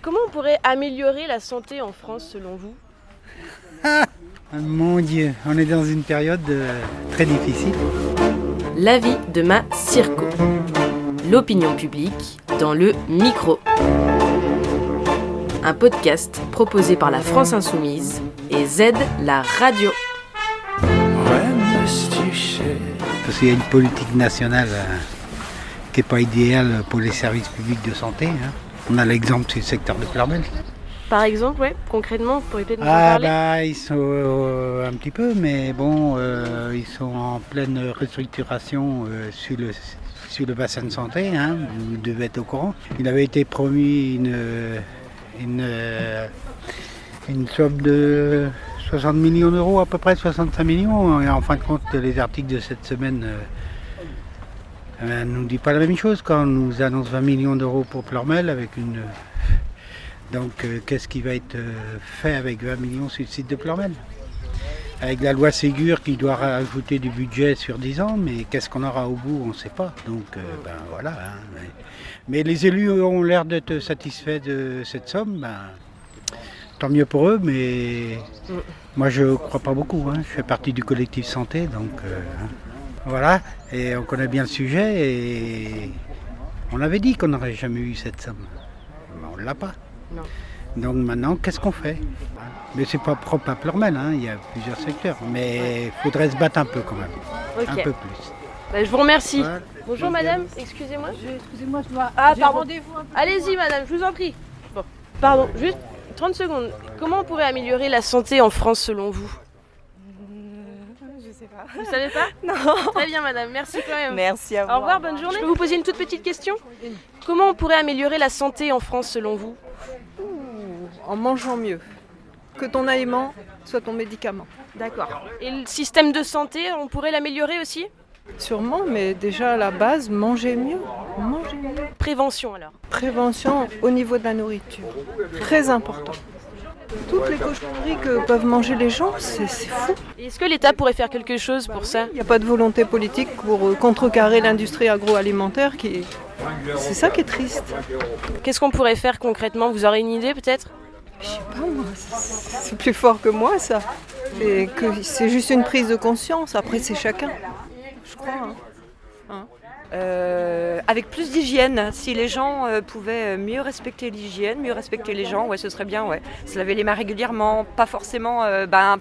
Comment on pourrait améliorer la santé en France selon vous ? Mon Dieu, on est dans une période très difficile. L'avis de ma Circo. L'opinion publique dans le micro. Un podcast proposé par la France Insoumise et Z la radio. Parce qu'il y a une politique nationale qui n'est pas idéale pour les services publics de santé. On a l'exemple, c'est le secteur de Clermont. Par exemple, ouais, concrètement, vous pourriez peut-être nous en parler. Ils sont un petit peu, mais bon, ils sont en pleine restructuration sur le bassin de santé, vous devez être au courant. Il avait été promis une somme de 60 millions d'euros, à peu près 65 millions, et en fin de compte, les articles de cette semaine ne nous disent pas la même chose quand on nous annonce 20 millions d'euros pour Pleurmel avec une... Donc qu'est-ce qui va être fait avec 20 millions sur le site de Pleurmel ? Avec la loi Ségur qui doit rajouter du budget sur 10 ans, mais qu'est-ce qu'on aura au bout, on ne sait pas. Donc voilà. Mais les élus ont l'air d'être satisfaits de cette somme. Tant mieux pour eux, mais moi je ne crois pas beaucoup. Je fais partie du collectif santé, donc voilà. Et on connaît bien le sujet et on avait dit qu'on n'aurait jamais eu cette somme. Mais on ne l'a pas. Non. Donc maintenant, qu'est-ce qu'on fait ? Mais c'est pas propre à Pleurmel, il y a plusieurs secteurs. Mais il faudrait se battre un peu quand même, un peu plus. Je vous remercie. Ouais. Bonjour madame, excusez-moi. Excusez-moi, je dois... Ah, j'ai pardon. rendez-vous un peu. Allez-y madame, je vous en prie. Bon, pardon, juste 30 secondes. Comment on pourrait améliorer la santé en France selon vous ? Je sais pas. Vous savez pas ? Non. Très bien madame, merci quand même. Merci à vous. Au revoir, bonne journée. Je peux vous poser une toute petite question ? Comment on pourrait améliorer la santé en France selon vous ? En mangeant mieux. Que ton aliment soit ton médicament. D'accord. Et le système de santé, on pourrait l'améliorer aussi ? Sûrement, mais déjà à la base, manger mieux. Manger mieux. Prévention alors. Prévention au niveau de la nourriture. Très important. Toutes les cochonneries que peuvent manger les gens, c'est fou. Et est-ce que l'État pourrait faire quelque chose pour ça ? Il n'y a pas de volonté politique pour contrecarrer l'industrie agroalimentaire c'est ça qui est triste. Qu'est-ce qu'on pourrait faire concrètement ? Vous aurez une idée peut-être ? Je sais pas moi, c'est plus fort que moi ça. Et que c'est juste une prise de conscience, après c'est chacun, je crois. Avec plus d'hygiène, si les gens pouvaient mieux respecter l'hygiène, mieux respecter les gens, ce serait bien, Se laver les mains régulièrement, pas forcément,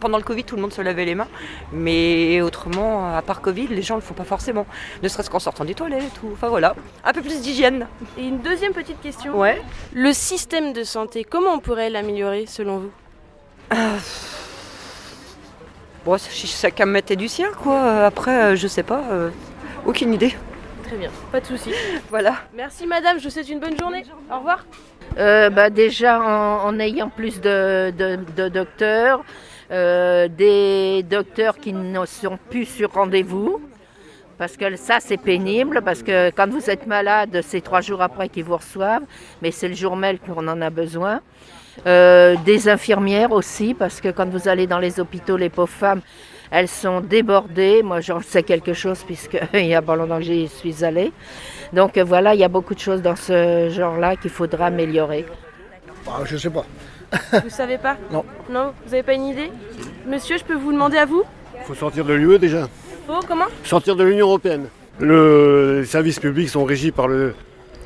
pendant le Covid tout le monde se lavait les mains, mais autrement, à part Covid, les gens le font pas forcément, ne serait-ce qu'en sortant des toilettes et tout, enfin voilà, un peu plus d'hygiène. Et une deuxième petite question. Ouais. Le système de santé, comment on pourrait l'améliorer selon vous ? Bon, chacun mettait du sien, quoi, après, je sais pas, aucune idée. Très bien, pas de souci. Voilà. Merci madame, je vous souhaite une bonne journée. Au revoir. Déjà en ayant plus de docteurs, des docteurs qui ne sont plus sur rendez-vous, parce que ça c'est pénible, parce que quand vous êtes malade, c'est 3 jours après qu'ils vous reçoivent, mais c'est le jour même qu'on en a besoin. Des infirmières aussi, parce que quand vous allez dans les hôpitaux, les pauvres femmes, elles sont débordées. Moi, j'en sais quelque chose puisqu'il y a pas longtemps que j'y suis allée. Donc voilà, il y a beaucoup de choses dans ce genre-là qu'il faudra améliorer. Je sais pas. Vous savez pas ? Non. Non, vous n'avez pas une idée ? Monsieur, je peux vous demander à vous ? Il faut sortir de l'UE déjà. Comment ? Sortir de l'Union Européenne. Les services publics sont régis par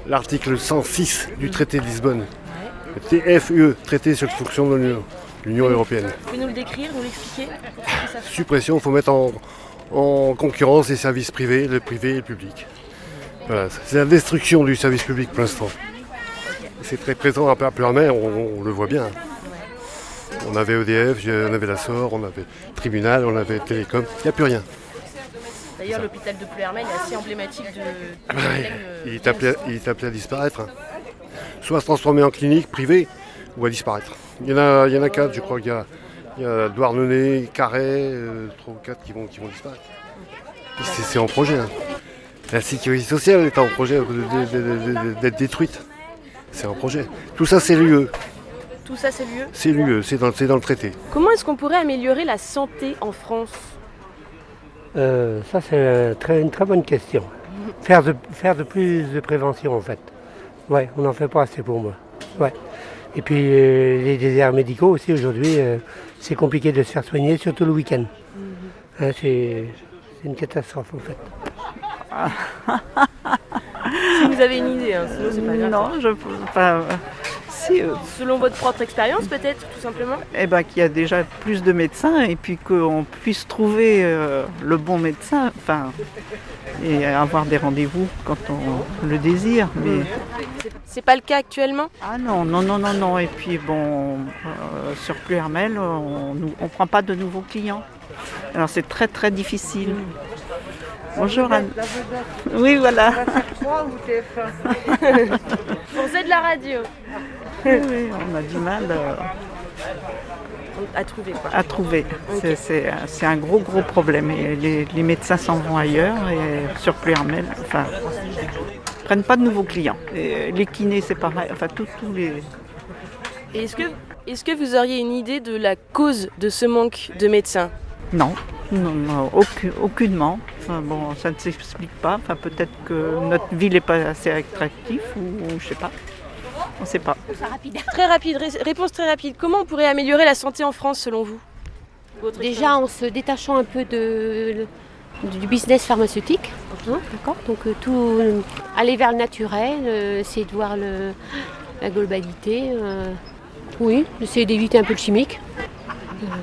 l'article 106 du traité de Lisbonne. Le TFUE, traité sur le fonctionnement de l'Union Européenne. Vous pouvez nous le décrire, nous l'expliquer ? Suppression, il faut mettre en concurrence les services privés, le privé et le public. Voilà, c'est la destruction du service public pour l'instant. C'est très présent à Pleurmel, on le voit bien. On avait EDF, on avait la SOR, on avait Tribunal, on avait Télécom, il n'y a plus rien. D'ailleurs, l'hôpital de Pleurmel est assez emblématique de... Il est appelé à disparaître. Soit à se transformer en clinique privée, ou à disparaître. Il y en a 4, je crois qu'il y a Douarnenez, Carhaix, 3 ou 4 qui vont disparaître. C'est en projet. La sécurité sociale est en projet d'être détruite. C'est un projet. Tout ça, c'est l'UE. Tout ça, c'est l'UE ? C'est l'UE, c'est dans le traité. Comment est-ce qu'on pourrait améliorer la santé en France ? Ça, c'est une très bonne question. Faire de plus de prévention, en fait. Ouais, on n'en fait pas assez pour moi. Ouais. Et puis les déserts médicaux aussi aujourd'hui, c'est compliqué de se faire soigner, surtout le week-end. Hein, c'est une catastrophe en fait. Si vous avez une idée, hein, sinon c'est pas grave. Non, je peux pas. Si, Selon votre propre expérience peut-être, tout simplement. qu'il y a déjà plus de médecins et puis qu'on puisse trouver le bon médecin, et avoir des rendez-vous quand on le désire. Mais C'est pas le cas actuellement. ah non. Et puis bon, sur Pluhermel, on prend pas de nouveaux clients. Alors c'est très très difficile. Bonjour Anne. Oui, voilà. On faisait de la radio. Oui, on a du mal À trouver quoi. à trouver. C'est un gros problème. Et les médecins s'en vont ailleurs et sur Pluhermel, prennent pas de nouveaux clients. Et les kinés, c'est pareil. Tous les. Et est-ce que vous auriez une idée de la cause de ce manque de médecins? Non, aucunement. Ça ne s'explique pas. Peut-être que notre ville n'est pas assez attractive ou je sais pas. On ne sait pas. Très rapide, réponse très rapide. Comment on pourrait améliorer la santé en France selon vous? Déjà en se détachant un peu du business pharmaceutique, d'accord. Donc aller vers le naturel, essayer de voir la globalité. Oui, essayer d'éviter un peu le chimique.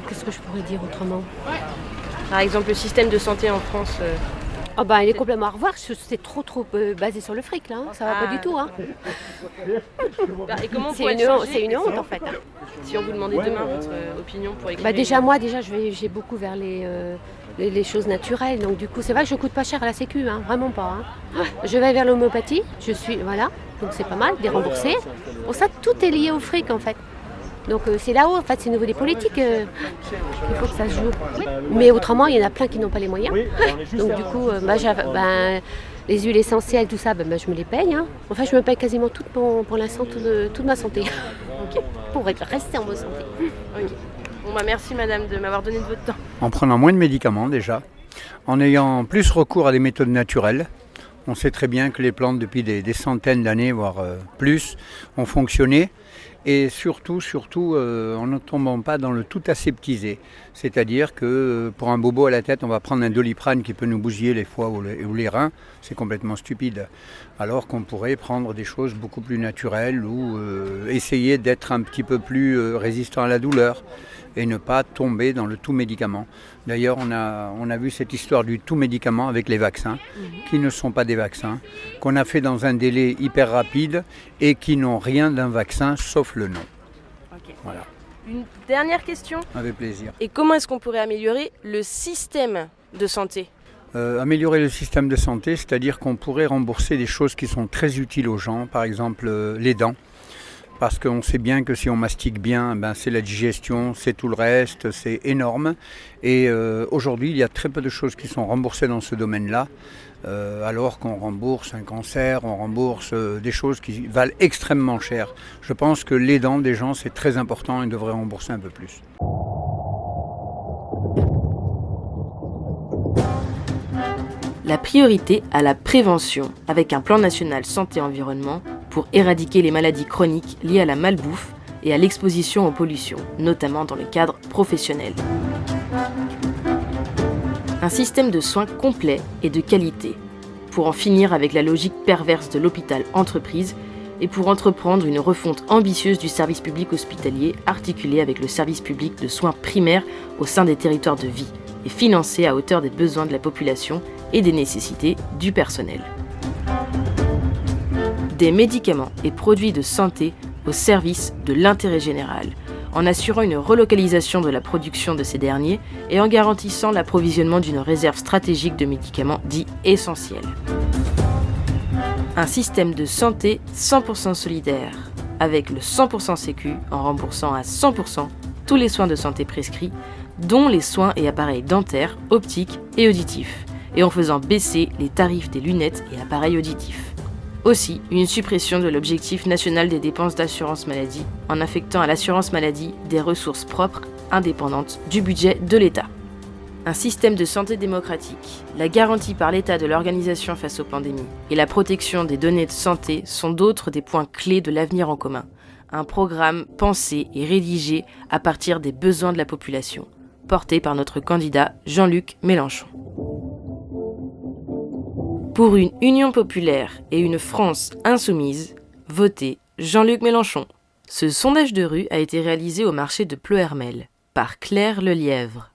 Qu'est-ce que je pourrais dire autrement? Par exemple, le système de santé en France. Il est complètement à revoir, c'est trop basé sur le fric là, ça va pas du tout. Et comment on C'est pourrait une, le changer c'est une honte en fait. Si on vous demandait demain votre opinion pour éclairer. Déjà j'ai beaucoup vers les choses naturelles, donc du coup c'est vrai que je coûte pas cher à la sécu, vraiment pas. Je vais vers l'homéopathie, donc c'est pas mal, déremboursé. Bon, ça tout est lié au fric en fait. Donc c'est là-haut, en fait, c'est au niveau des politiques qu'il faut que ça se joue. Mais autrement, il y en a plein qui n'ont pas les moyens. Donc du coup, les huiles essentielles, tout ça, je me les paye. Enfin, je me paye quasiment pour l'instant toute ma santé. Pour rester en bonne santé. Bon, merci madame de m'avoir donné de votre temps. En prenant moins de médicaments déjà, en ayant plus recours à des méthodes naturelles. On sait très bien que les plantes, depuis des centaines d'années, voire plus, ont fonctionné. Et surtout, en ne tombant pas dans le tout aseptisé. C'est-à-dire que pour un bobo à la tête, on va prendre un Doliprane qui peut nous bousiller les foies ou les reins. C'est complètement stupide. Alors qu'on pourrait prendre des choses beaucoup plus naturelles ou essayer d'être un petit peu plus résistant à la douleur et ne pas tomber dans le tout médicament. D'ailleurs, on a vu cette histoire du tout médicament avec les vaccins, qui ne sont pas des vaccins, qu'on a fait dans un délai hyper rapide et qui n'ont rien d'un vaccin sauf le nom. Okay. Voilà. Une dernière question. Avec plaisir. Et comment est-ce qu'on pourrait améliorer le système de santé? Améliorer le système de santé, c'est-à-dire qu'on pourrait rembourser des choses qui sont très utiles aux gens, par exemple les dents. Parce qu'on sait bien que si on mastique bien, c'est la digestion, c'est tout le reste, c'est énorme. Et aujourd'hui, il y a très peu de choses qui sont remboursées dans ce domaine-là, alors qu'on rembourse un cancer, on rembourse des choses qui valent extrêmement cher. Je pense que les dents des gens, c'est très important et devraient rembourser un peu plus. La priorité à la prévention, avec un plan national santé-environnement pour éradiquer les maladies chroniques liées à la malbouffe et à l'exposition aux pollutions, notamment dans le cadre professionnel. Un système de soins complet et de qualité, pour en finir avec la logique perverse de l'hôpital-entreprise et pour entreprendre une refonte ambitieuse du service public hospitalier articulé avec le service public de soins primaires au sein des territoires de vie et financé à hauteur des besoins de la population et des nécessités du personnel. Des médicaments et produits de santé au service de l'intérêt général, en assurant une relocalisation de la production de ces derniers et en garantissant l'approvisionnement d'une réserve stratégique de médicaments dits essentiels. Un système de santé 100% solidaire, avec le 100% Sécu en remboursant à 100% tous les soins de santé prescrits, dont les soins et appareils dentaires, optiques et auditifs, et en faisant baisser les tarifs des lunettes et appareils auditifs. Aussi, une suppression de l'objectif national des dépenses d'assurance maladie, en affectant à l'assurance maladie des ressources propres indépendantes du budget de l'État. Un système de santé démocratique, la garantie par l'État de l'organisation face aux pandémies et la protection des données de santé sont d'autres des points clés de l'avenir en commun. un programme pensé et rédigé à partir des besoins de la population, porté par notre candidat Jean-Luc Mélenchon. Pour une union populaire et une France insoumise, votez Jean-Luc Mélenchon. Ce sondage de rue a été réalisé au marché de Ploërmel par Claire Lelièvre.